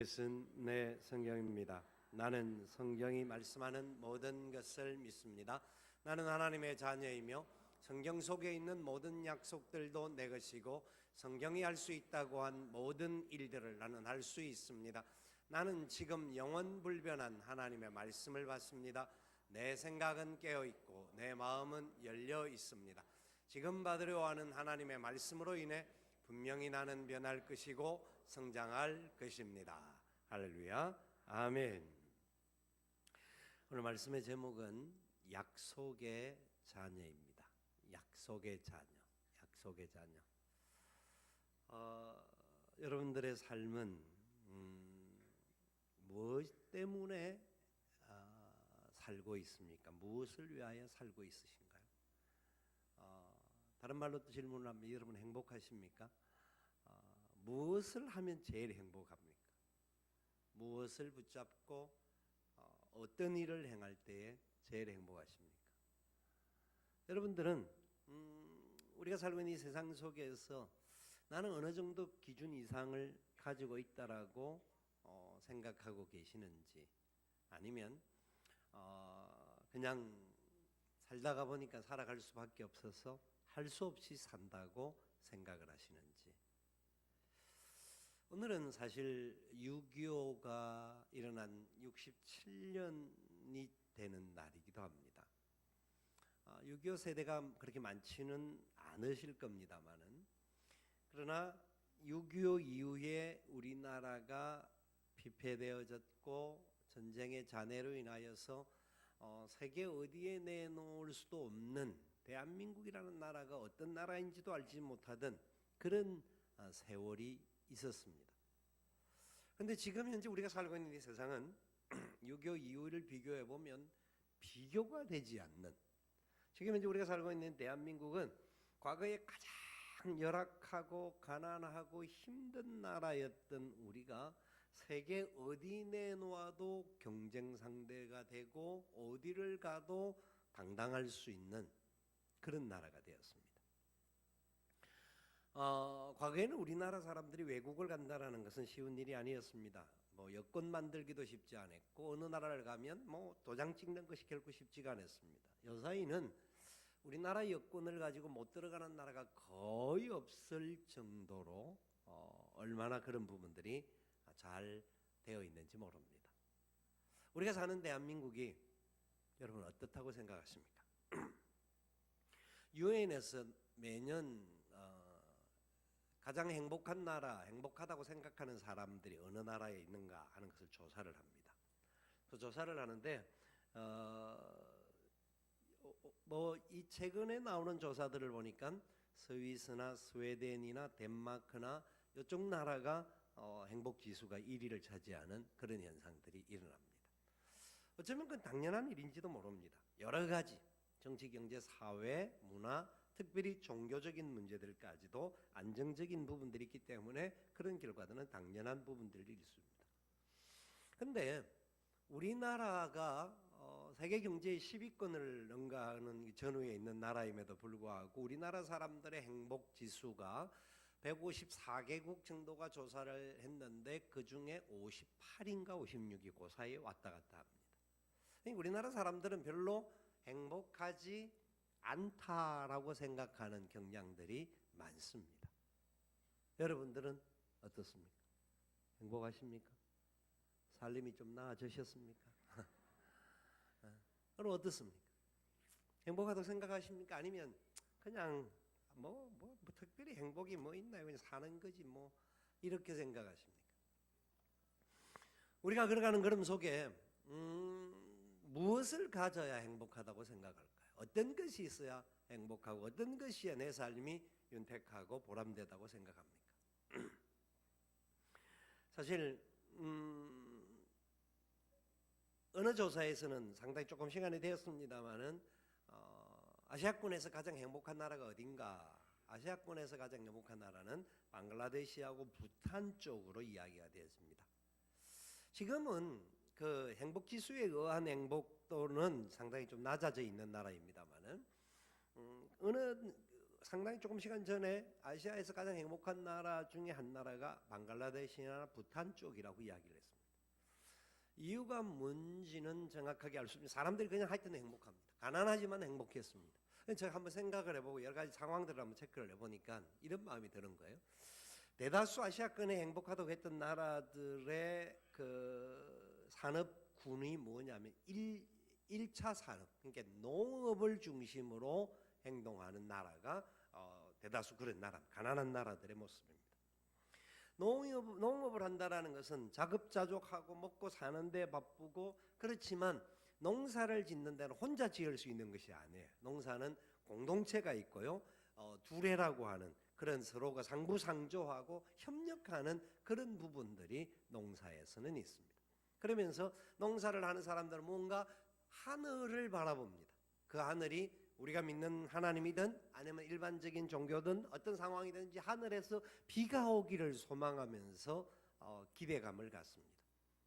이것은 내 성경입니다. 나는 성경이 말씀하는 모든 것을 믿습니다. 나는 하나님의 자녀이며 성경 속에 있는 모든 약속들도 내 것이고 성경이 할 수 있다고 한 모든 일들을 나는 할 수 있습니다. 나는 지금 영원불변한 하나님의 말씀을 받습니다. 내 생각은 깨어 있고 내 마음은 열려 있습니다. 지금 받으려 하는 하나님의 말씀으로 인해 분명히 나는 변할 것이고 성장할 것입니다. 할렐루야. 아멘. 오늘 말씀의 제목은 약속의 자녀입니다. 약속의 자녀. 약속의 자녀. 여러분들의 삶은 무엇 때문에 살고 있습니까? 무엇을 위하여 살고 있으신가요? 다른 말로 또 질문을 하면 여러분 행복하십니까? 무엇을 하면 제일 행복합니까? 무엇을 붙잡고 어떤 일을 행할 때에 제일 행복하십니까? 여러분들은 우리가 살고 있는 이 세상 속에서 나는 어느 정도 기준 이상을 가지고 있다라고 생각하고 계시는지, 아니면 그냥 살다가 보니까 살아갈 수밖에 없어서 할 수 없이 산다고 생각을 하시는지. 오늘은 사실 6.25가 일어난 67년이 되는 날이기도 합니다. 6.25 세대가 그렇게 많지는 않으실 겁니다만은, 그러나 6.25 이후에 우리나라가 피폐되어졌고 전쟁의 잔해로 인하여서 세계 어디에 내놓을 수도 없는 대한민국이라는 나라가 어떤 나라인지도 알지 못하던 그런 세월이 있었습니다. 그런데 지금 현재 우리가 살고 있는 이 세상은 6.25 이후를 비교해 보면 비교가 되지 않는, 지금 현재 우리가 살고 있는 대한민국은 과거에 가장 열악하고 가난하고 힘든 나라였던 우리가 세계 어디 내놓아도 경쟁 상대가 되고 어디를 가도 당당할 수 있는 그런 나라가 되었습니다. 과거에는 우리나라 사람들이 외국을 간다라는 것은 쉬운 일이 아니었습니다. 여권 만들기도 쉽지 않았고 어느 나라를 가면 도장 찍는 것이 결코 쉽지가 않았습니다. 요사이는 우리나라 여권을 가지고 못 들어가는 나라가 거의 없을 정도로 얼마나 그런 부분들이 잘 되어 있는지 모릅니다. 우리가 사는 대한민국이 여러분 어떻다고 생각하십니까? 유엔에서 매년 가장 행복한 나라, 행복하다고 생각하는 사람들이 어느 나라에 있는가 하는 것을 조사를 합니다. 그 조사를 하는데 이 최근에 나오는 조사들을 보니까 스위스나 스웨덴이나 덴마크나 이쪽 나라가 행복 지수가 1위를 차지하는 그런 현상들이 일어납니다. 어쩌면 그건 당연한 일인지도 모릅니다. 여러 가지 정치, 경제, 사회, 문화, 특별히 종교적인 문제들까지도 안정적인 부분들이 있기 때문에 그런 결과들은 당연한 부분들이 있습니다. 그런데 우리나라가 세계 경제의 10위권을 능가하는 전후에 있는 나라임에도 불구하고 우리나라 사람들의 행복 지수가 154개국 정도가 조사를 했는데 그 중에 58인가 56이 그 사이에 왔다 갔다 합니다. 우리나라 사람들은 별로 행복하지 않다라고 생각하는 경향들이 많습니다. 여러분들은 어떻습니까? 행복하십니까? 살림이 좀 나아지셨습니까? 그럼 어떻습니까? 행복하다고 생각하십니까? 아니면 그냥 특별히 행복이 있나요? 그냥 사는 거지 이렇게 생각하십니까? 우리가 걸어가는 걸음 속에 무엇을 가져야 행복하다고 생각할까요? 어떤 것이 있어야 행복하고 어떤 것이야 내 삶이 윤택하고 보람되다고 생각합니까? 사실 어느 조사에서는 상당히 조금 시간이 되었습니다만은 아시아권에서 가장 행복한 나라가 어딘가? 아시아권에서 가장 행복한 나라는 방글라데시하고 부탄 쪽으로 이야기가 되었습니다. 지금은 그 행복 지수에 의한 행복도는 상당히 좀 낮아져 있는 나라입니다만은 어느 상당히 조금 시간 전에 아시아에서 가장 행복한 나라 중에 한 나라가 방글라데시나 부탄 쪽이라고 이야기를 했습니다. 이유가 뭔지는 정확하게 알 수 없는데 사람들이 그냥 하여튼 행복합니다. 가난하지만 행복했습니다. 제가 한번 생각을 해보고 여러 가지 상황들을 한번 체크를 해보니까 이런 마음이 드는 거예요. 대다수 아시아권에 행복하다고 했던 나라들의 그 산업군이 뭐냐면 1차 산업, 그러니까 농업을 중심으로 행동하는 나라가 대다수 그런 나라, 가난한 나라들의 모습입니다. 농업을 한다라는 것은 자급자족하고 먹고 사는데 바쁘고, 그렇지만 농사를 짓는 데는 혼자 지을 수 있는 것이 아니에요. 농사는 공동체가 있고요, 두레라고 하는 그런 서로가 상부상조하고 협력하는 그런 부분들이 농사에서는 있습니다. 그러면서 농사를 하는 사람들은 뭔가 하늘을 바라봅니다. 그 하늘이 우리가 믿는 하나님이든 아니면 일반적인 종교든 어떤 상황이든지 하늘에서 비가 오기를 소망하면서 기대감을 갖습니다.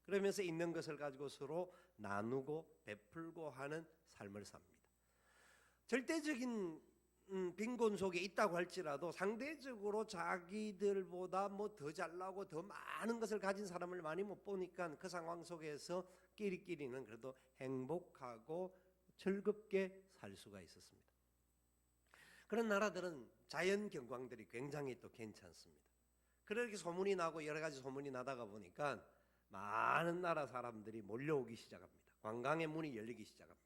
그러면서 있는 것을 가지고 서로 나누고 베풀고 하는 삶을 삽니다. 절대적인 빈곤 속에 있다고 할지라도 상대적으로 자기들보다 뭐 더 잘나고 더 많은 것을 가진 사람을 많이 못 보니까 그 상황 속에서 끼리끼리는 그래도 행복하고 즐겁게 살 수가 있었습니다. 그런 나라들은 자연 경관들이 굉장히 또 괜찮습니다. 그렇게 소문이 나고 여러 가지 소문이 나다가 보니까 많은 나라 사람들이 몰려오기 시작합니다. 관광의 문이 열리기 시작합니다.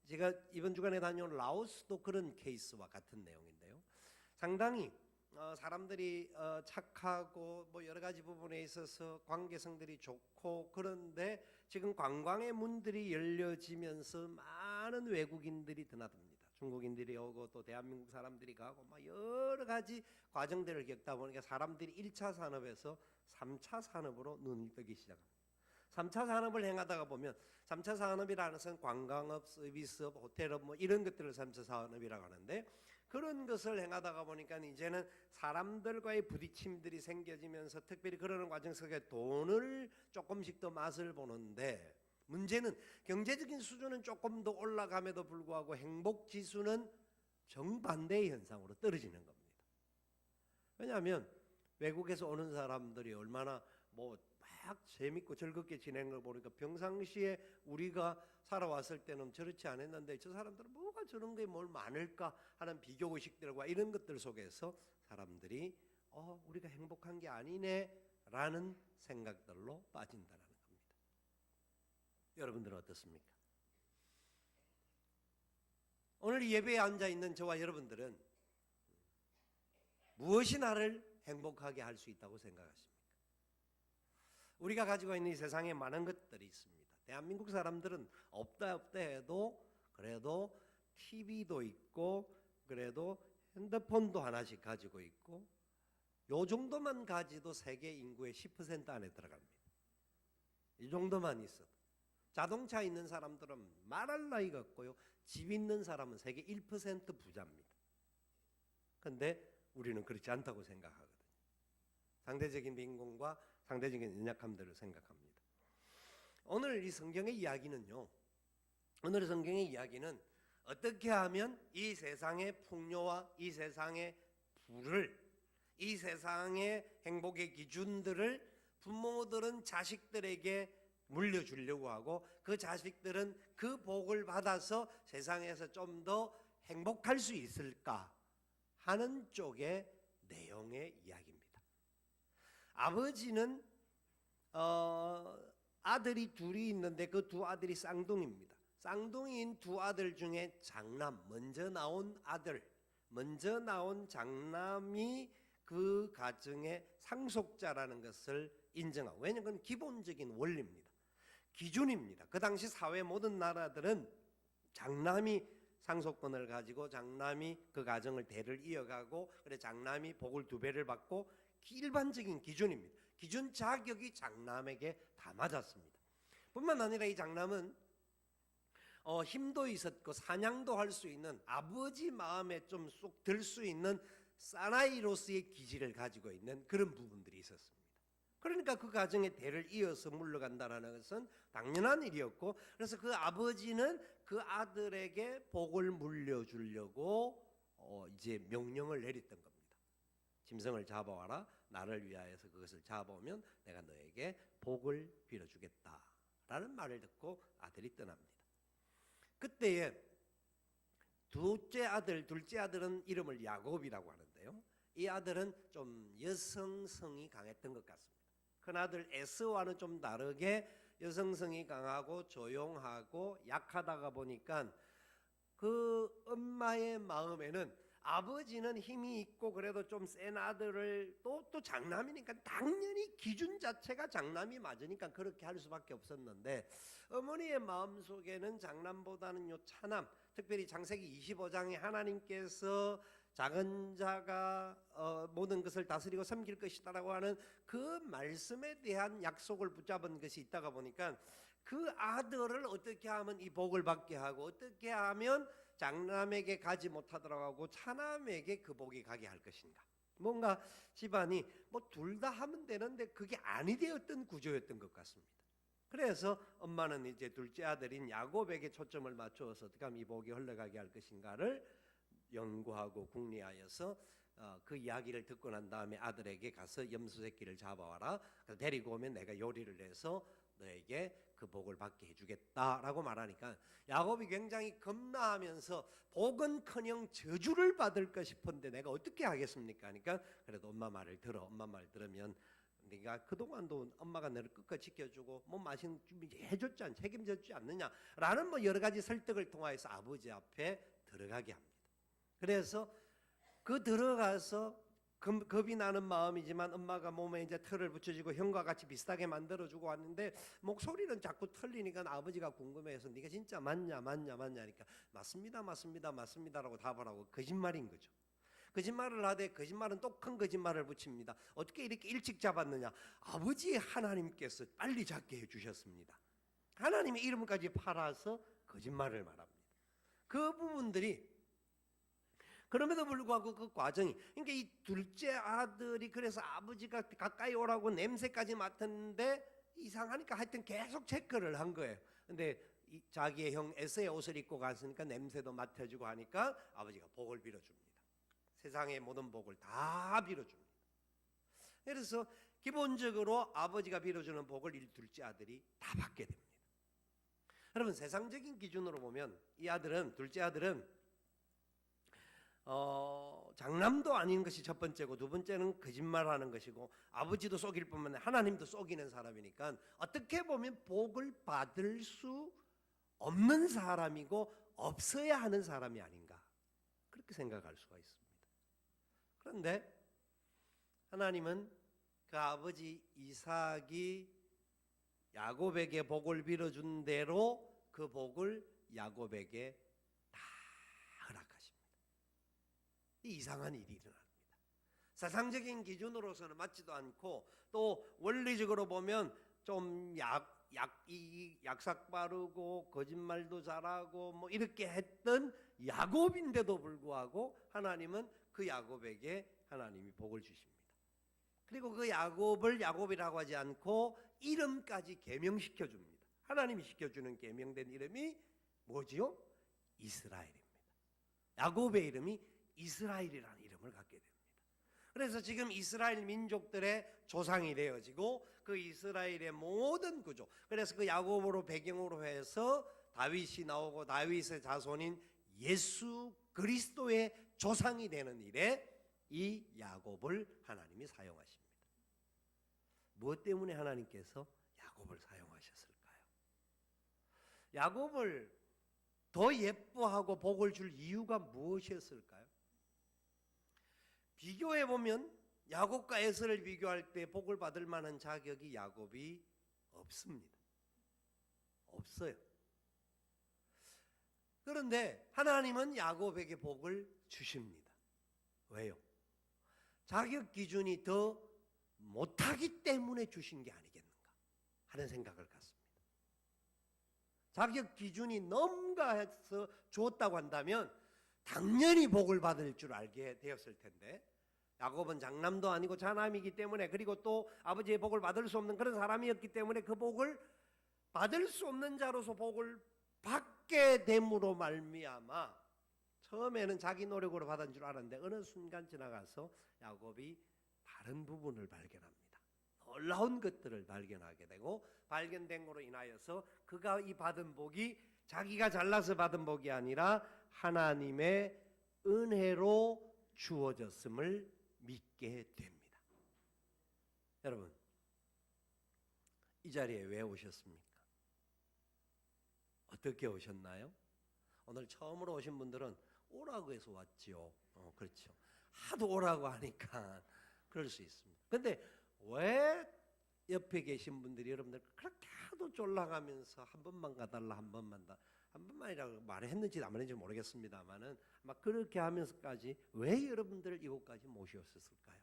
제가 이번 주간에 다녀온 라오스도 그런 케이스와 같은 내용인데요. 상당히 사람들이 착하고 뭐 여러 가지 부분에 있어서 관계성들이 좋고, 그런데 지금 관광의 문들이 열려지면서 많은 외국인들이 드나듭니다. 중국인들이 오고 또 대한민국 사람들이 가고 막 여러 가지 과정들을 겪다 보니까 사람들이 1차 산업에서 3차 산업으로 눈을 뜨기 시작합니다. 3차 산업을 행하다가 보면 3차 산업이라는 것은 관광업, 서비스업, 호텔업 뭐 이런 것들을 3차 산업이라고 하는데, 그런 것을 행하다가 보니까 이제는 사람들과의 부딪힘들이 생겨지면서 특별히 그러는 과정 속에 돈을 조금씩 더 맛을 보는데, 문제는 경제적인 수준은 조금 더 올라감에도 불구하고 행복 지수는 정반대의 현상으로 떨어지는 겁니다. 왜냐하면 외국에서 오는 사람들이 얼마나 뭐 막 재밌고 즐겁게 지내는 걸 보니까 평상시에 우리가 살아왔을 때는 저렇지 않았는데 저 사람들은 뭐가 저런 게 뭘 많을까 하는 비교의식들과 이런 것들 속에서 사람들이 우리가 행복한 게 아니네 라는 생각들로 빠진다는 겁니다. 여러분들은 어떻습니까? 오늘 예배에 앉아있는 저와 여러분들은 무엇이 나를 행복하게 할 수 있다고 생각하십니까? 우리가 가지고 있는 이 세상에 많은 것들이 있습니다. 대한민국 사람들은 없다 해도 그래도 TV도 있고, 그래도 핸드폰도 하나씩 가지고 있고, 요 정도만 가지도 세계 인구의 10% 안에 들어갑니다. 이 정도만 있어도. 자동차 있는 사람들은 말할 나위가 없고요, 집 있는 사람은 세계 1% 부자입니다. 그런데 우리는 그렇지 않다고 생각하거든요. 상대적인 빈곤과 상대적인 연약함들을 생각합니다. 오늘 이 성경의 이야기는요, 오늘 성경의 이야기는 어떻게 하면 이 세상의 풍요와 이 세상의 부를, 이 세상의 행복의 기준들을 부모들은 자식들에게 물려주려고 하고, 그 자식들은 그 복을 받아서 세상에서 좀 더 행복할 수 있을까 하는 쪽의 내용의 이야기입니다. 아버지는 아들이 둘이 있는데 그 두 아들이 쌍둥이입니다. 쌍둥이인 두 아들 중에 장남, 먼저 나온 장남이 그 가정의 상속자라는 것을 인정하고, 왜냐하면 그건 기본적인 원리입니다. 기준입니다. 그 당시 사회 모든 나라들은 장남이 상속권을 가지고 장남이 그 가정을 대를 이어가고, 그래 장남이 복을 2배를 받고, 일반적인 기준입니다. 기준 자격이 장남에게 다 맞았습니다. 뿐만 아니라 이 장남은 힘도 있었고 사냥도 할 수 있는, 아버지 마음에 좀 쏙 들 수 있는 사나이로서의 기질을 가지고 있는 그런 부분들이 있었습니다. 그러니까 그 가정의 대를 이어서 물러간다는 것은 당연한 일이었고, 그래서 그 아버지는 그 아들에게 복을 물려주려고 이제 명령을 내렸던 겁니다. 짐승을 잡아와라. 나를 위하여서 그것을 잡아오면 내가 너에게 복을 빌어주겠다라는 말을 듣고 아들이 떠납니다. 그때에 둘째 아들은 이름을 야곱이라고 하는데요. 이 아들은 좀 여성성이 강했던 것 같습니다. 큰아들 에서와는 좀 다르게 여성성이 강하고 조용하고 약하다가 보니까 그 엄마의 마음에는 아버지는 힘이 있고 그래도 좀 센 아들을 또 장남이니까 당연히 기준 자체가 장남이 맞으니까 그렇게 할 수밖에 없었는데 어머니의 마음속에는 장남보다는 요 차남, 특별히 창세기 25장에 하나님께서 작은 자가 모든 것을 다스리고 섬길 것이다라고 하는 그 말씀에 대한 약속을 붙잡은 것이 있다가 보니까 그 아들을 어떻게 하면 이 복을 받게 하고 어떻게 하면 장남에게 가지 못하도록 하고 차남에게 그 복이 가게 할 것인가. 뭔가 집안이 뭐 둘 다 하면 되는데 그게 아니 되었던 구조였던 것 같습니다. 그래서 엄마는 이제 둘째 아들인 야곱에게 초점을 맞추어서 어떻게 하면 이 복이 흘러가게 할 것인가를 연구하고 궁리하여서 그 이야기를 듣고 난 다음에 아들에게 가서 염소 새끼를 잡아와라. 데리고 오면 내가 요리를 해서 너에게 그 복을 받게 해주겠다라고 말하니까 야곱이 굉장히 겁나하면서 복은커녕 저주를 받을까 싶은데 내가 어떻게 하겠습니까? 하니까 그래도 엄마 말을 들어. 엄마 말 들으면 네가 그동안도 엄마가 너를 끝까지 지켜주고 뭐 맛있는 준비 해줬지 않 책임졌지 않느냐라는 뭐 여러 가지 설득을 통하여서 아버지 앞에 들어가게 합니다. 그래서 그 들어가서 겁이 나는 마음이지만 엄마가 몸에 이제 털을 붙여주고 형과 같이 비슷하게 만들어주고 왔는데 목소리는 자꾸 틀리니까 아버지가 궁금해서 네가 진짜 맞냐 하니까 맞습니다라고 답을 하고 거짓말인 거죠. 거짓말을 하되 거짓말은 또 큰 거짓말을 붙입니다. 어떻게 이렇게 일찍 잡았느냐? 아버지 하나님께서 빨리 잡게 해주셨습니다. 하나님의 이름까지 팔아서 거짓말을 말합니다. 그 부분들이 그럼에도 불구하고 그 과정이 그러니까 이 둘째 아들이 그래서 아버지가 가까이 오라고 냄새까지 맡았는데 이상하니까 하여튼 계속 체크를 한 거예요. 근데 자기의 형 에서의 옷을 입고 갔으니까 냄새도 맡아주고 하니까 아버지가 복을 빌어줍니다. 세상의 모든 복을 다 빌어줍니다. 그래서 기본적으로 아버지가 빌어주는 복을 이 둘째 아들이 다 받게 됩니다. 여러분 세상적인 기준으로 보면 이 아들은 둘째 아들은 장남도 아닌 것이 첫 번째고 두 번째는 거짓말하는 것이고 아버지도 속일 뿐만 아니라 하나님도 속이는 사람이니까 어떻게 보면 복을 받을 수 없는 사람이고 없어야 하는 사람이 아닌가 그렇게 생각할 수가 있습니다. 그런데 하나님은 그 아버지 이삭이 야곱에게 복을 빌어준 대로 그 복을 야곱에게 이상한 일이 일어납니다. 세상적인 기준으로서는 맞지도 않고 또 원리적으로 보면 좀 약삭 빠르고 거짓말도 잘하고 뭐 이렇게 했던 야곱인데도 불구하고 하나님은 그 야곱에게 하나님이 복을 주십니다. 그리고 그 야곱을 야곱이라고 하지 않고 이름까지 계명시켜 줍니다. 하나님이 시켜주는 계명된 이름이 뭐지요? 이스라엘입니다. 야곱의 이름이 이스라엘이라는 이름을 갖게 됩니다. 그래서 지금 이스라엘 민족들의 조상이 되어지고 그 이스라엘의 모든 구조, 그래서 그 야곱으로 배경으로 해서 다윗이 나오고 다윗의 자손인 예수 그리스도의 조상이 되는 일에 이 야곱을 하나님이 사용하십니다. 무엇 때문에 하나님께서 야곱을 사용하셨을까요? 야곱을 더 예뻐하고 복을 줄 이유가 무엇이었을까요? 비교해 보면 야곱과 에서를 비교할 때 복을 받을 만한 자격이 야곱이 없습니다. 없어요. 그런데 하나님은 야곱에게 복을 주십니다. 왜요? 자격 기준이 더 못하기 때문에 주신 게 아니겠는가 하는 생각을 갖습니다. 자격 기준이 넘어가서 주었다고 한다면 당연히 복을 받을 줄 알게 되었을 텐데 야곱은 장남도 아니고 차남이기 때문에 그리고 또 아버지의 복을 받을 수 없는 그런 사람이었기 때문에 그 복을 받을 수 없는 자로서 복을 받게 됨으로 말미암아 처음에는 자기 노력으로 받은 줄 알았는데 어느 순간 지나가서 야곱이 다른 부분을 발견합니다. 놀라운 것들을 발견하게 되고 발견된 거로 인하여서 그가 이 받은 복이 자기가 잘나서 받은 복이 아니라 하나님의 은혜로 주어졌음을 믿게 됩니다. 여러분, 이 자리에 왜 오셨습니까? 어떻게 오셨나요? 오늘 처음으로 오신 분들은 오라고 해서 왔지요. 그렇죠. 하도 오라고 하니까 그럴 수 있습니다. 근데 왜 옆에 계신 분들이 여러분들 그렇게 하도 쫄라가면서 한 번만 가달라 한 번만이라고 말했는지 안 했는지 모르겠습니다만은 막 그렇게 하면서까지 왜 여러분들을 이곳까지 모셨을까요?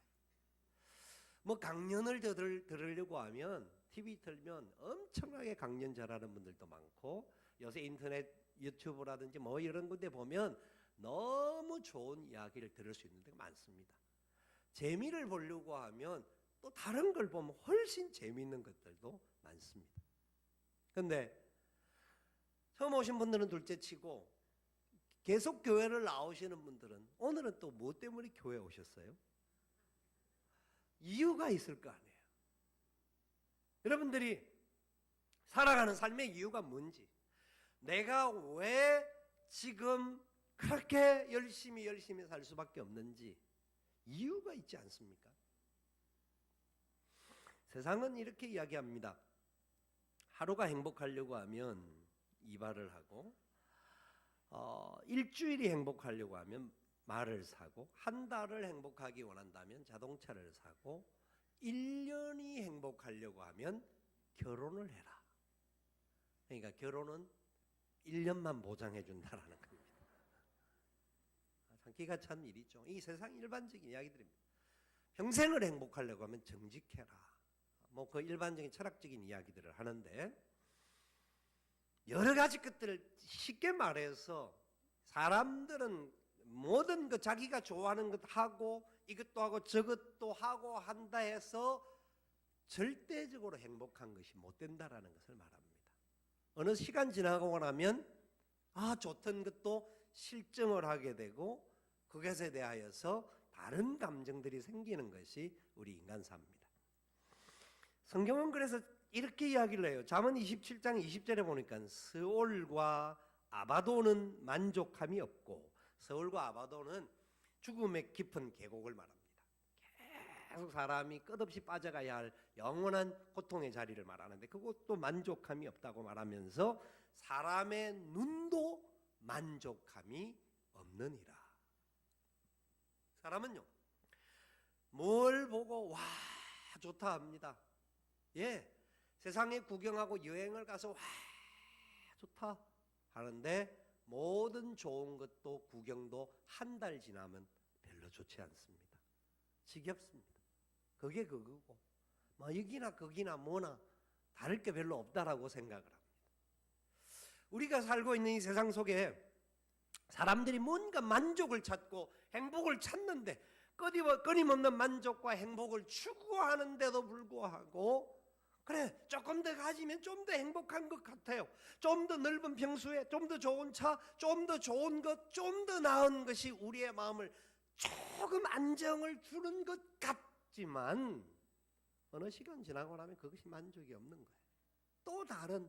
뭐 강연을 들으려고 하면 TV 틀면 엄청나게 강연 잘하는 분들도 많고 요새 인터넷 유튜브라든지 뭐 이런 곳에 보면 너무 좋은 이야기를 들을 수 있는 데가 많습니다. 재미를 보려고 하면 또 다른 걸 보면 훨씬 재미있는 것들도 많습니다. 그런데 처음 오신 분들은 둘째치고 계속 교회를 나오시는 분들은 오늘은 또 뭐 때문에 교회에 오셨어요? 이유가 있을 거 아니에요. 여러분들이 살아가는 삶의 이유가 뭔지, 내가 왜 지금 그렇게 열심히 살 수밖에 없는지 이유가 있지 않습니까? 세상은 이렇게 이야기합니다. 하루가 행복하려고 하면 이발을 하고 일주일이 행복하려고 하면 말을 사고 한 달을 행복하기 원한다면 자동차를 사고 1년이 행복하려고 하면 결혼을 해라. 그러니까 결혼은 1년만 보장해 준다라는 겁니다. 참 기가 찬 일이죠. 이 세상 일반적인 이야기들입니다. 평생을 행복하려고 하면 정직해라. 뭐 그 일반적인 철학적인 이야기들을 하는데 여러 가지 것들을 쉽게 말해서 사람들은 모든 것 자기가 좋아하는 것 하고 이것도 하고 저것도 하고 한다 해서 절대적으로 행복한 것이 못 된다라는 것을 말합니다. 어느 시간 지나고 나면 좋던 것도 실증을 하게 되고 그것에 대하여서 다른 감정들이 생기는 것이 우리 인간사입니다. 성경은 그래서 이렇게 이야기를 해요. 잠언 27장 20절에 보니까 스올과 아바도는 만족함이 없고, 스올과 아바도는 죽음의 깊은 계곡을 말합니다. 계속 사람이 끝없이 빠져가야 할 영원한 고통의 자리를 말하는데 그것도 만족함이 없다고 말하면서 사람의 눈도 만족함이 없느니라. 사람은요, 뭘 보고 와 좋다 합니다. 세상에 구경하고 여행을 가서 와 좋다 하는데 모든 좋은 것도 구경도 한 달 지나면 별로 좋지 않습니다. 지겹습니다. 그게 그거고 뭐 여기나 거기나 뭐나 다를 게 별로 없다라고 생각을 합니다. 우리가 살고 있는 이 세상 속에 사람들이 뭔가 만족을 찾고 행복을 찾는데 끊임없는 만족과 행복을 추구하는데도 불구하고 그래 조금 더 가지면 좀 더 행복한 것 같아요. 좀 더 넓은 평수에 좀 더 좋은 차, 좀 더 좋은 것, 좀 더 나은 것이 우리의 마음을 조금 안정을 주는 것 같지만 어느 시간 지나고 나면 그것이 만족이 없는 거예요. 또 다른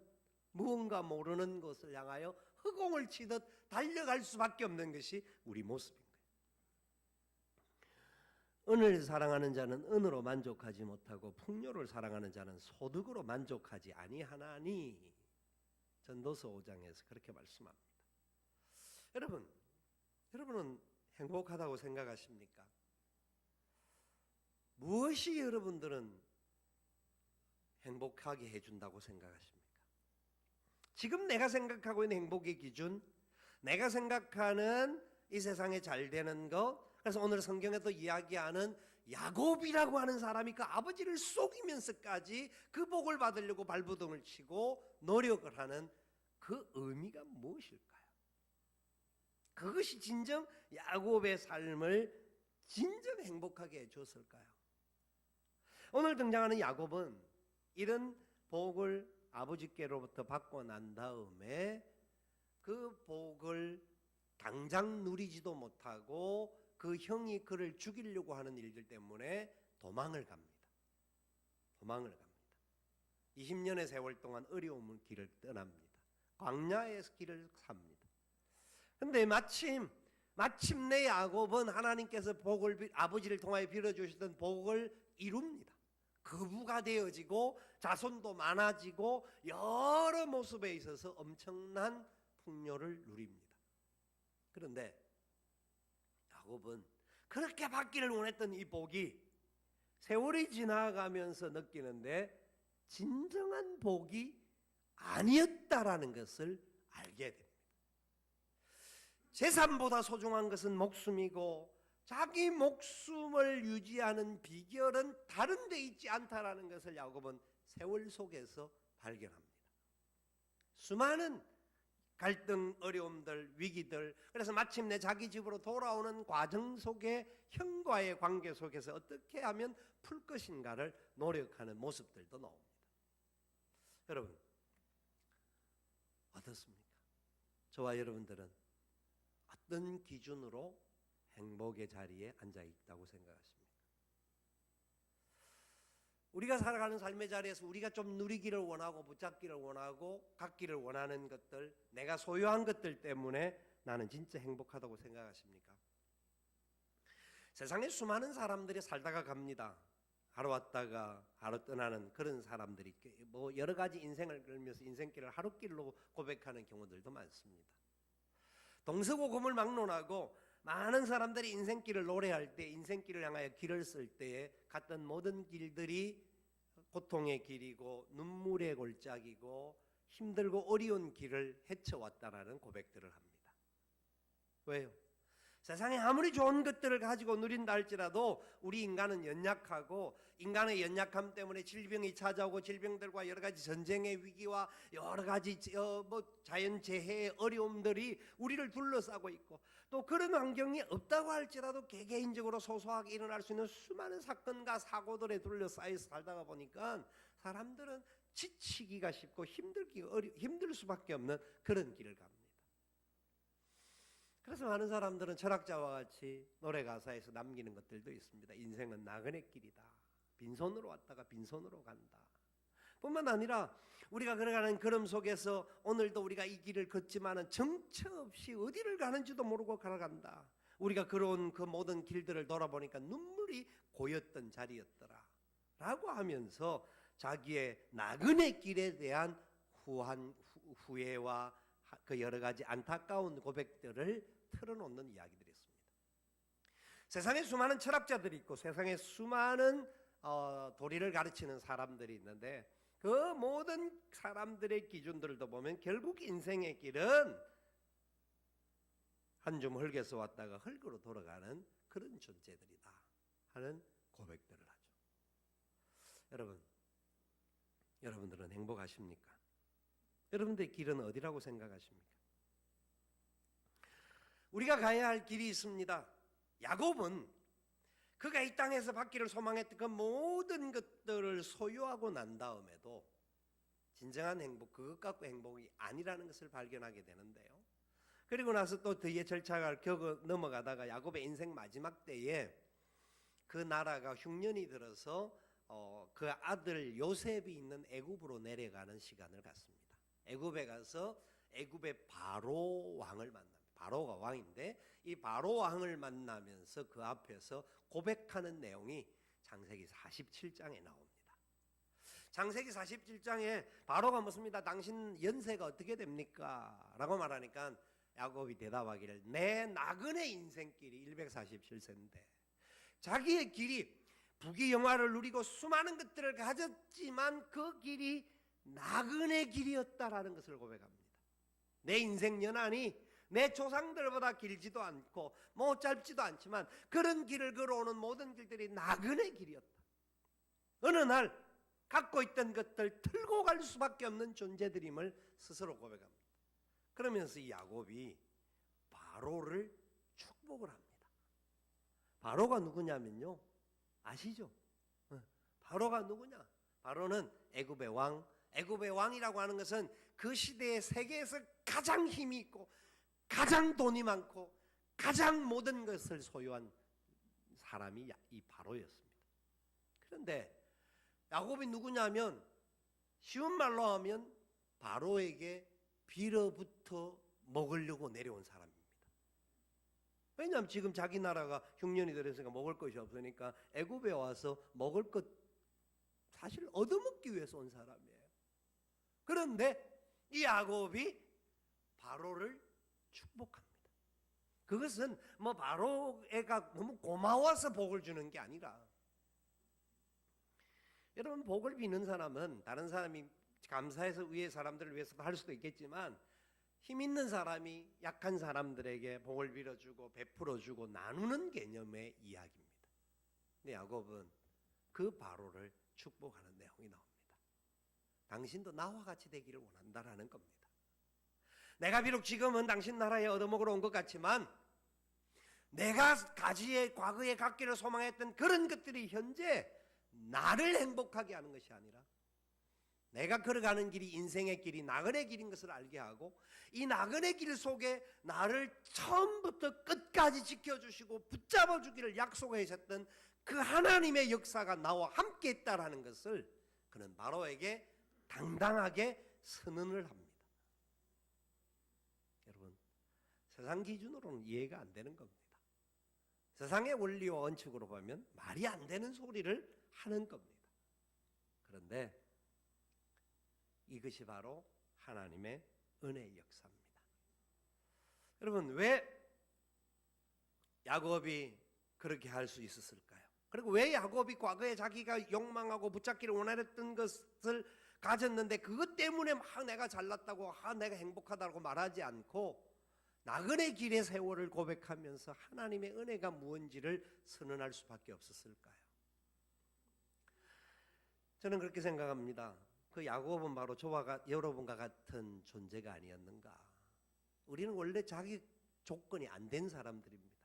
무언가 모르는 것을 향하여 허공을 치듯 달려갈 수밖에 없는 것이 우리 모습인 거예요. 은을 사랑하는 자는 은으로 만족하지 못하고 풍요를 사랑하는 자는 소득으로 만족하지 아니하나니 전도서 5장에서 그렇게 말씀합니다. 여러분은 행복하다고 생각하십니까? 무엇이 여러분들은 행복하게 해준다고 생각하십니까? 지금 내가 생각하고 있는 행복의 기준, 내가 생각하는 이 세상에 잘 되는 것, 그래서 오늘 성경에도 이야기하는 야곱이라고 하는 사람이 그 아버지를 속이면서까지 그 복을 받으려고 발버둥을 치고 노력을 하는 그 의미가 무엇일까요? 그것이 진정 야곱의 삶을 진정 행복하게 해줬을까요? 오늘 등장하는 야곱은 이런 복을 아버지께로부터 받고 난 다음에 그 복을 당장 누리지도 못하고 그 형이 그를 죽이려고 하는 일들 때문에 도망을 갑니다. 20년의 세월 동안 어려움의 길을 떠납니다. 광야의 길을 삽니다. 근데 마침내 야곱은 하나님께서 아버지를 통하여 빌어주시던 복을 이룹니다. 거부가 되어지고 자손도 많아지고 여러 모습에 있어서 엄청난 풍요를 누립니다. 그런데 야곱은 그렇게 받기를 원했던 이 복이 세월이 지나가면서 느끼는데 진정한 복이 아니었다라는 것을 알게 됩니다. 재산보다 소중한 것은 목숨이고 자기 목숨을 유지하는 비결은 다른 데 있지 않다라는 것을 야곱은 세월 속에서 발견합니다. 수많은 갈등, 어려움들, 위기들, 그래서 마침내 자기 집으로 돌아오는 과정 속에 형과의 관계 속에서 어떻게 하면 풀 것인가를 노력하는 모습들도 나옵니다. 여러분 어떻습니까? 저와 여러분들은 어떤 기준으로 행복의 자리에 앉아 있다고 생각하십니까? 우리가 살아가는 삶의 자리에서 우리가 좀 누리기를 원하고 붙잡기를 원하고 갖기를 원하는 것들, 내가 소유한 것들 때문에 나는 진짜 행복하다고 생각하십니까? 세상에 수많은 사람들이 살다가 갑니다. 하루 왔다가 하루 떠나는 그런 사람들이 뭐 여러 가지 인생을 걸면서 인생길을 하루길로 고백하는 경우들도 많습니다. 동서고금을 막론하고 많은 사람들이 인생길을 노래할 때, 인생길을 향하여 길을 쓸 때에 갔던 모든 길들이 고통의 길이고 눈물의 골짜기고 힘들고 어려운 길을 헤쳐왔다라는 고백들을 합니다. 왜요? 세상에 아무리 좋은 것들을 가지고 누린다 할지라도 우리 인간은 연약하고 인간의 연약함 때문에 질병이 찾아오고 질병들과 여러 가지 전쟁의 위기와 여러 가지 자연재해의 어려움들이 우리를 둘러싸고 있고 또 그런 환경이 없다고 할지라도 개개인적으로 소소하게 일어날 수 있는 수많은 사건과 사고들에 둘러싸여서 살다가 보니까 사람들은 지치기가 쉽고 힘들 수밖에 없는 그런 길을 갑니다. 그래서 많은 사람들은 철학자와 같이 노래 가사에서 남기는 것들도 있습니다. 인생은 나그네 길이다. 빈손으로 왔다가 빈손으로 간다. 뿐만 아니라 우리가 걸어가는 걸음 속에서 오늘도 우리가 이 길을 걷지만은 정처 없이 어디를 가는지도 모르고 걸어간다. 우리가 걸어온 그 모든 길들을 돌아보니까 눈물이 고였던 자리였더라 라고 하면서 자기의 나그네 길에 대한 후회와 그 여러 가지 안타까운 고백들을 털어놓는 이야기들이었습니다. 세상에 수많은 철학자들이 있고 세상에 수많은 도리를 가르치는 사람들이 있는데 그 모든 사람들의 기준들도 보면 결국 인생의 길은 한 줌 흙에서 왔다가 흙으로 돌아가는 그런 존재들이다 하는 고백들을 하죠. 여러분들은 행복하십니까? 여러분들의 길은 어디라고 생각하십니까? 우리가 가야 할 길이 있습니다. 야곱은 그가 이 땅에서 받기를 소망했던 그 모든 것들을 소유하고 난 다음에도 진정한 행복, 그것 갖고 행복이 아니라는 것을 발견하게 되는데요. 그리고 나서 또 뒤에 절차를 겪어 넘어가다가 야곱의 인생 마지막 때에 그 나라가 흉년이 들어서 그 아들 요셉이 있는 애굽으로 내려가는 시간을 갖습니다. 애굽에 가서 애굽의 바로 왕을 만납니다. 바로가 왕인데 이 바로 왕을 만나면서 그 앞에서 고백하는 내용이 창세기 47장에 나옵니다. 창세기 47장에 바로가 묻습니다. 당신 연세가 어떻게 됩니까? 라고 말하니까 야곱이 대답하기를 내 나그네 인생길이 147세인데 자기의 길이 부귀영화를 누리고 수많은 것들을 가졌지만 그 길이 나그네 길이었다라는 것을 고백합니다. 내 인생 연한이 내 조상들보다 길지도 않고 뭐 짧지도 않지만 그런 길을 걸어오는 모든 길들이 나그네 길이었다. 어느 날 갖고 있던 것들 틀고 갈 수밖에 없는 존재들임을 스스로 고백합니다. 그러면서 이 야곱이 바로를 축복을 합니다. 바로가 누구냐면요, 아시죠? 바로가 누구냐? 바로는 애굽의 왕. 애굽의 왕이라고 하는 것은 그 시대의 세계에서 가장 힘이 있고 가장 돈이 많고 가장 모든 것을 소유한 사람이 이 바로였습니다. 그런데 야곱이 누구냐면 쉬운 말로 하면 바로에게 빌어부터 먹으려고 내려온 사람입니다. 왜냐하면 지금 자기 나라가 흉년이 들었으니까 먹을 것이 없으니까 애굽에 와서 먹을 것 사실 얻어먹기 위해서 온 사람이에요. 그런데 이 야곱이 바로를 축복합니다. 그것은 뭐 바로가 너무 고마워서 복을 주는 게 아니라, 여러분 복을 비는 사람은 다른 사람이 감사해서 위에 사람들을 위해서도 할 수도 있겠지만 힘 있는 사람이 약한 사람들에게 복을 빌어주고 베풀어주고 나누는 개념의 이야기입니다. 근데 야곱은 그 바로를 축복하는 내용이 나옵니다. 당신도 나와 같이 되기를 원한다라는 겁니다. 내가 비록 지금은 당신 나라에 얻어먹으러 온 것 같지만 내가 과거에 갖기를 소망했던 그런 것들이 현재 나를 행복하게 하는 것이 아니라 내가 걸어가는 길이 인생의 길이 나그네 길인 것을 알게 하고 이 나그네 길 속에 나를 처음부터 끝까지 지켜주시고 붙잡아 주기를 약속하셨던 그 하나님의 역사가 나와 함께 있다라는 것을 그는 바로에게 당당하게 선언을 합니다. 여러분, 세상 기준으로는 이해가 안 되는 겁니다. 세상의 원리와 원칙으로 보면 말이 안 되는 소리를 하는 겁니다. 그런데 이것이 바로 하나님의 은혜의 역사입니다. 여러분, 왜 야곱이 그렇게 할 수 있었을까요? 그리고 왜 야곱이 과거에 자기가 욕망하고 붙잡기를 원했던 것을 가졌는데 그것 때문에 막 내가 잘났다고 내가 행복하다고 말하지 않고 나그네 길의 세월을 고백하면서 하나님의 은혜가 무엇인지를 선언할 수밖에 없었을까요? 저는 그렇게 생각합니다. 그 야곱은 바로 저와 여러분과 같은 존재가 아니었는가. 우리는 원래 자기 조건이 안 된 사람들입니다.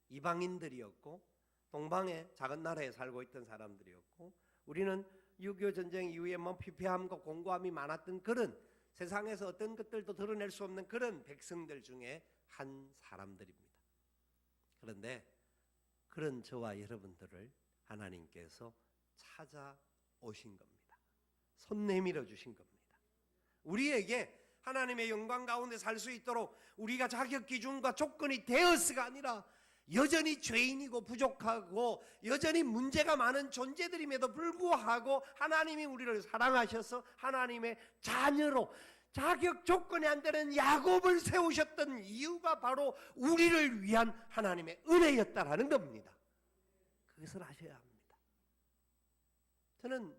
이방인들이었고 동방의 작은 나라에 살고 있던 사람들이었고 우리는 6.25 전쟁 이후에 뭐 피폐함과 공고함이 많았던 그런 세상에서 어떤 것들도 드러낼 수 없는 그런 백성들 중에 한 사람들입니다. 그런데 그런 저와 여러분들을 하나님께서 찾아오신 겁니다. 손 내밀어 주신 겁니다. 우리에게 하나님의 영광 가운데 살 수 있도록 우리가 자격 기준과 조건이 되어서가 아니라 여전히 죄인이고 부족하고 여전히 문제가 많은 존재들임에도 불구하고 하나님이 우리를 사랑하셔서 하나님의 자녀로 자격 조건이 안 되는 야곱을 세우셨던 이유가 바로 우리를 위한 하나님의 은혜였다라는 겁니다. 그것을 아셔야 합니다. 저는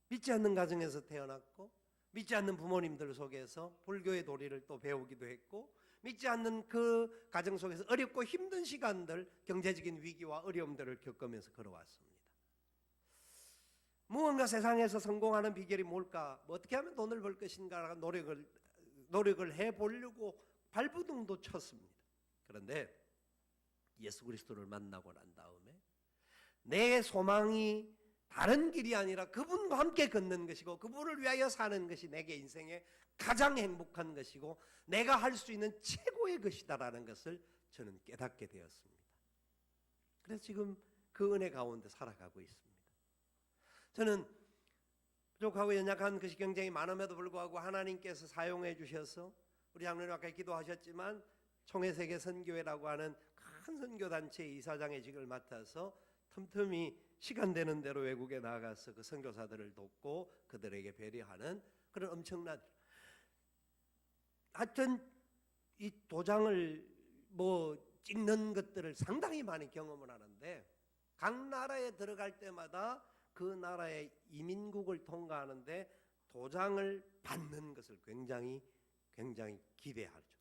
믿지 않는 가정에서 태어났고 믿지 않는 부모님들 속에서 불교의 도리를 또 배우기도 했고 믿지 않는 그 가정 속에서 어렵고 힘든 시간들, 경제적인 위기와 어려움들을 겪으면서 걸어왔습니다. 무언가 세상에서 성공하는 비결이 뭘까? 어떻게 하면 돈을 벌 것인가 노력을 해보려고 발버둥도 쳤습니다. 그런데 예수 그리스도를 만나고 난 다음에 내 소망이 다른 길이 아니라 그분과 함께 걷는 것이고 그분을 위하여 사는 것이 내게 인생의 가장 행복한 것이고 내가 할 수 있는 최고의 것이다라는 것을 저는 깨닫게 되었습니다. 그래서 지금 그 은혜 가운데 살아가고 있습니다. 저는 부족하고 연약한 것이 굉장히 많음에도 불구하고 하나님께서 사용해 주셔서 우리 장로님 아까 기도하셨지만 총회세계 선교회라고 하는 큰 선교단체의 이사장의직을 맡아서 틈틈이 시간 되는 대로 외국에 나가서 그 선교사들을 돕고 그들에게 배려하는 그런 엄청난, 하여튼 이 도장을 찍는 것들을 상당히 많이 경험을 하는데 각 나라에 들어갈 때마다 그 나라의 이민국을 통과하는데 도장을 받는 것을 굉장히 기대하죠.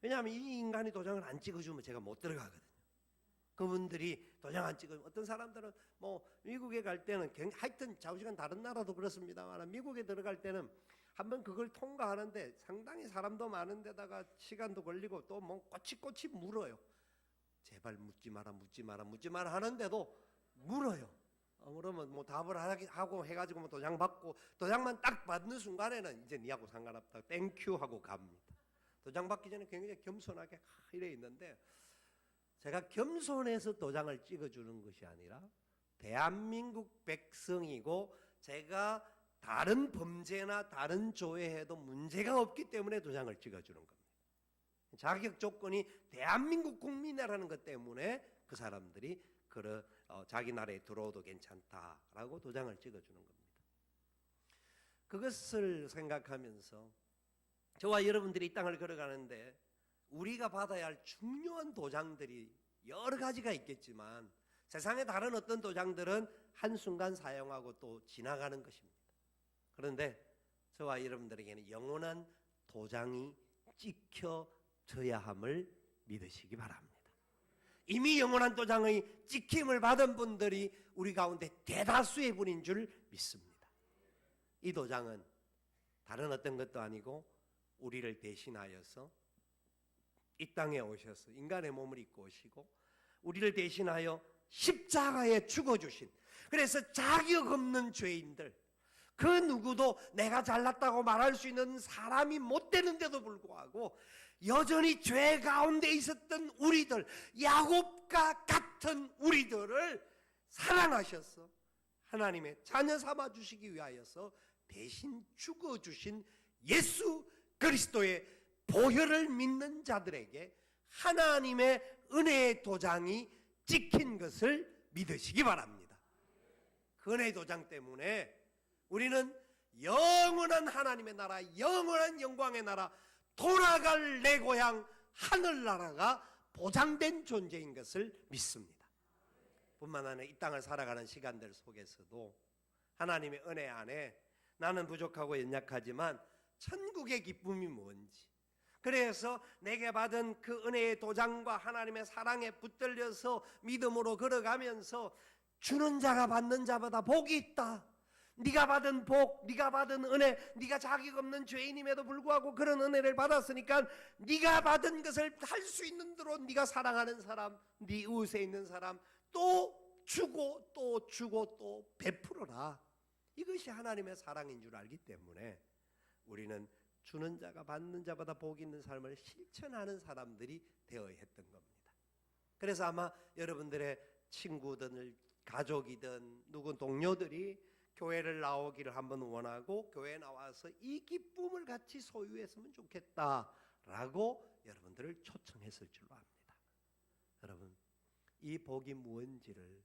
왜냐하면 이 인간이 도장을 안 찍어주면 제가 못 들어가거든요. 그분들이 도장 안 찍으면 어떤 사람들은 미국에 갈 때는 하여튼 좌우지간 다른 나라도 그렇습니다만 미국에 들어갈 때는 한번 그걸 통과하는데 상당히 사람도 많은 데다가 시간도 걸리고 또 꼬치꼬치 물어요. 제발 묻지 마라 하는데도 물어요. 그러면 답을 하고 해가지고 도장 받고 도장만 딱 받는 순간에는 이제 니하고 상관없다 땡큐 하고 갑니다. 도장 받기 전에 굉장히 겸손하게 이래 있는데, 제가 겸손해서 도장을 찍어주는 것이 아니라 대한민국 백성이고 제가 다른 범죄나 다른 조회해도 문제가 없기 때문에 도장을 찍어주는 겁니다. 자격 조건이 대한민국 국민이라는 것 때문에 그 사람들이 자기 나라에 들어오도 괜찮다라고 도장을 찍어주는 겁니다. 그것을 생각하면서 저와 여러분들이 이 땅을 걸어가는데 우리가 받아야 할 중요한 도장들이 여러 가지가 있겠지만, 세상의 다른 어떤 도장들은 한순간 사용하고 또 지나가는 것입니다. 그런데 저와 여러분들에게는 영원한 도장이 찍혀져야 함을 믿으시기 바랍니다. 이미 영원한 도장의 찍힘을 받은 분들이 우리 가운데 대다수의 분인 줄 믿습니다. 이 도장은 다른 어떤 것도 아니고 우리를 대신하여서 이 땅에 오셔서 인간의 몸을 입고 오시고 우리를 대신하여 십자가에 죽어주신, 그래서 자격 없는 죄인들, 그 누구도 내가 잘났다고 말할 수 있는 사람이 못 되는데도 불구하고 여전히 죄 가운데 있었던 우리들, 야곱과 같은 우리들을 사랑하셔서 하나님의 자녀 삼아 주시기 위하여서 대신 죽어주신 예수 그리스도의 보혈을 믿는 자들에게 하나님의 은혜의 도장이 찍힌 것을 믿으시기 바랍니다. 그 은혜의 도장 때문에 우리는 영원한 하나님의 나라, 영원한 영광의 나라, 돌아갈 내 고향 하늘나라가 보장된 존재인 것을 믿습니다. 뿐만 아니라 이 땅을 살아가는 시간들 속에서도 하나님의 은혜 안에 나는 부족하고 연약하지만 천국의 기쁨이 뭔지, 그래서 내게 받은 그 은혜의 도장과 하나님의 사랑에 붙들려서 믿음으로 걸어가면서 주는 자가 받는 자보다 복이 있다. 네가 받은 복, 네가 받은 은혜, 네가 자격 없는 죄인임에도 불구하고 그런 은혜를 받았으니까 네가 받은 것을 할 수 있는 대로 네가 사랑하는 사람, 네 이웃에 있는 사람 또 주고 또 주고 또 베풀어라. 이것이 하나님의 사랑인 줄 알기 때문에 우리는 주는 자가 받는 자보다 복이 있는 삶을 실천하는 사람들이 되어야 했던 겁니다. 그래서 아마 여러분들의 친구든 가족이든 누군 동료들이 교회를 나오기를 한번 원하고 교회에 나와서 이 기쁨을 같이 소유했으면 좋겠다라고 여러분들을 초청했을 줄로 압니다. 여러분, 이 복이 무엇인지를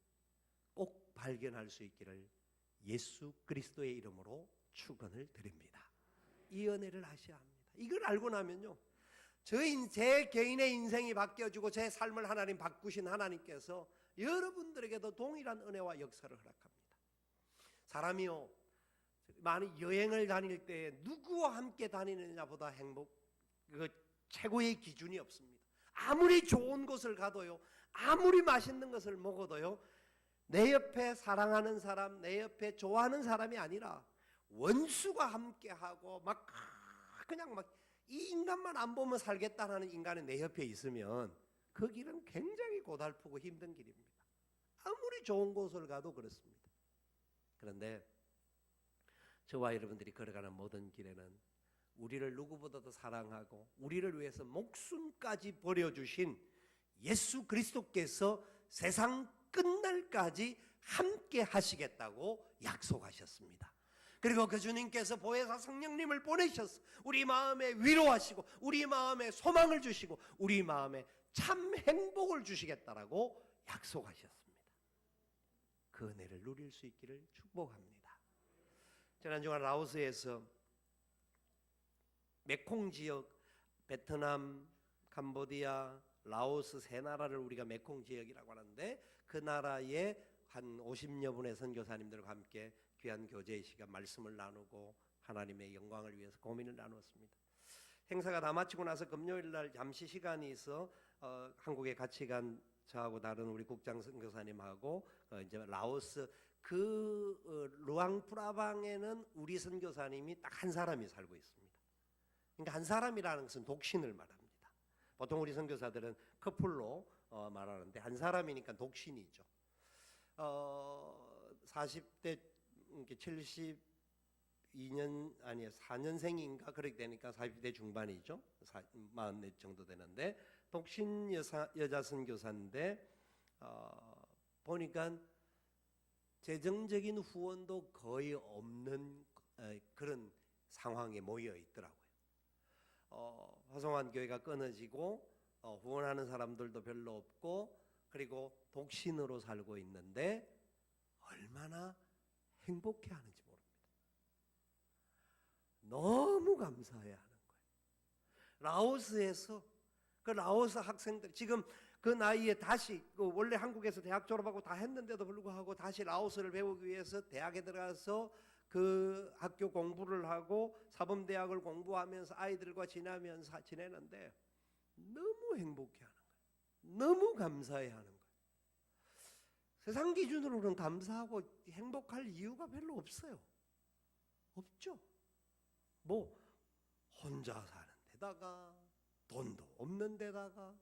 꼭 발견할 수 있기를 예수 그리스도의 이름으로 축원을 드립니다. 이 은혜를 하셔야 합니다. 이걸 알고 나면요, 제 개인의 인생이 바뀌어지고 제 삶을 하나님 바꾸신 하나님께서 여러분들에게도 동일한 은혜와 역사를 허락합니다. 사람이요, 많이 여행을 다닐 때 누구와 함께 다니느냐보다 그 최고의 기준이 없습니다. 아무리 좋은 곳을 가도요, 아무리 맛있는 것을 먹어도요, 내 옆에 사랑하는 사람, 내 옆에 좋아하는 사람이 아니라 원수가 함께하고 그냥 이 인간만 안 보면 살겠다는 인간이 내 옆에 있으면 그 길은 굉장히 고달프고 힘든 길입니다. 아무리 좋은 곳을 가도 그렇습니다. 그런데 저와 여러분들이 걸어가는 모든 길에는 우리를 누구보다도 사랑하고 우리를 위해서 목숨까지 버려주신 예수 그리스도께서 세상 끝날까지 함께 하시겠다고 약속하셨습니다. 그리고 그 주님께서 보혜사 성령님을 보내셔서 우리 마음에 위로하시고 우리 마음에 소망을 주시고 우리 마음에 참 행복을 주시겠다라고 약속하셨습니다. 그 은혜를 누릴 수 있기를 축복합니다. 지난 주간 라오스에서 메콩 지역, 베트남, 캄보디아, 라오스 세 나라를 우리가 메콩 지역이라고 하는데 그 나라의 한 50여 분의 선교사님들과 함께 귀한 교제의 시간 말씀을 나누고 하나님의 영광을 위해서 고민을 나누었습니다. 행사가 다 마치고 나서 금요일 날 잠시 시간이 있어 한국에 같이 간 저하고 다른 우리 국장 선교사님하고 이제 라오스 루앙프라방에는 우리 선교사님이 딱 한 사람이 살고 있습니다. 그러니까 한 사람이라는 것은 독신을 말합니다. 보통 우리 선교사들은 커플로 말하는데 한 사람이니까 독신이죠. 40대 70 42년 아니 4년생인가 그렇게 되니까 40대 중반이죠. 44 정도 되는데 독신 여자 선교사인데 보니까 재정적인 후원도 거의 없는 그런 상황에 모여 있더라고요. 화성환 교회가 끊어지고 후원하는 사람들도 별로 없고 그리고 독신으로 살고 있는데 얼마나 행복해하는지 모릅니다. 너무 감사해야 하는 거예요. 라오스에서 그 라오스 학생들 지금 그 나이에 다시 원래 한국에서 대학 졸업하고 다 했는데도 불구하고 다시 라오스를 배우기 위해서 대학에 들어가서 그 학교 공부를 하고 사범대학을 공부하면서 아이들과 지내는데 너무 행복해하는 거예요. 너무 감사해하는 거예요. 세상 기준으로는 감사하고 행복할 이유가 별로 없어요. 없죠. 뭐 혼자 사는 데다가 돈도 없는 데다가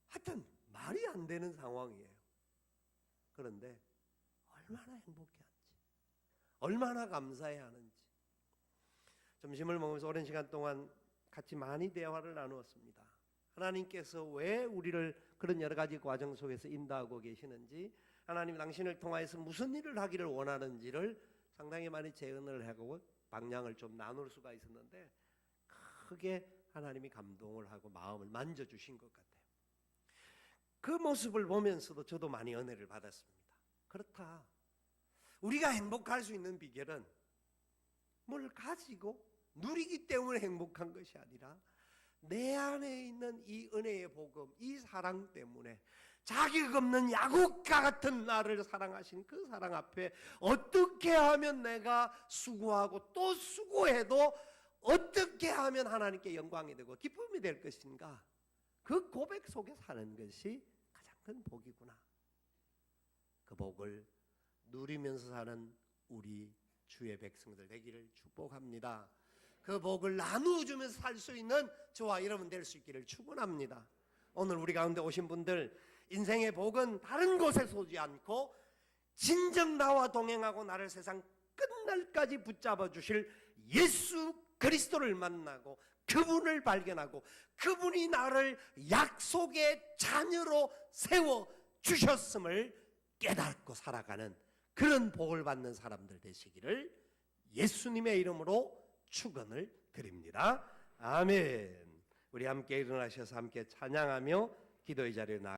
하여튼 말이 안 되는 상황이에요. 그런데 얼마나 행복해한지, 얼마나 감사해야 하는지. 점심을 먹으면서 오랜 시간 동안 같이 많이 대화를 나누었습니다. 하나님께서 왜 우리를 그런 여러 가지 과정 속에서 인도하고 계시는지, 하나님 당신을 통하여서 무슨 일을 하기를 원하는지를 상당히 많이 재언을 하고 방향을 좀 나눌 수가 있었는데 크게 하나님이 감동을 하고 마음을 만져주신 것 같아요. 그 모습을 보면서도 저도 많이 은혜를 받았습니다. 그렇다. 우리가 행복할 수 있는 비결은 뭘 가지고 누리기 때문에 행복한 것이 아니라 내 안에 있는 이 은혜의 복음, 이 사랑 때문에 자격 없는 야곱과 같은 나를 사랑하신 그 사랑 앞에 어떻게 하면 내가 수고하고 또 수고해도 어떻게 하면 하나님께 영광이 되고 기쁨이 될 것인가, 그 고백 속에 사는 것이 가장 큰 복이구나. 그 복을 누리면서 사는 우리 주의 백성들 되기를 축복합니다. 그 복을 나누어주면서 살 수 있는 저와 여러분 될 수 있기를 축원합니다. 오늘 우리 가운데 오신 분들, 인생의 복은 다른 곳에서 오지 않고 진정 나와 동행하고 나를 세상 끝날까지 붙잡아 주실 예수 그리스도를 만나고 그분을 발견하고 그분이 나를 약속의 자녀로 세워 주셨음을 깨닫고 살아가는 그런 복을 받는 사람들 되시기를 예수님의 이름으로 축원을 드립니다. 아멘. 우리 함께 일어나셔서 함께 찬양하며 기도의 자리에 나아가겠습니다.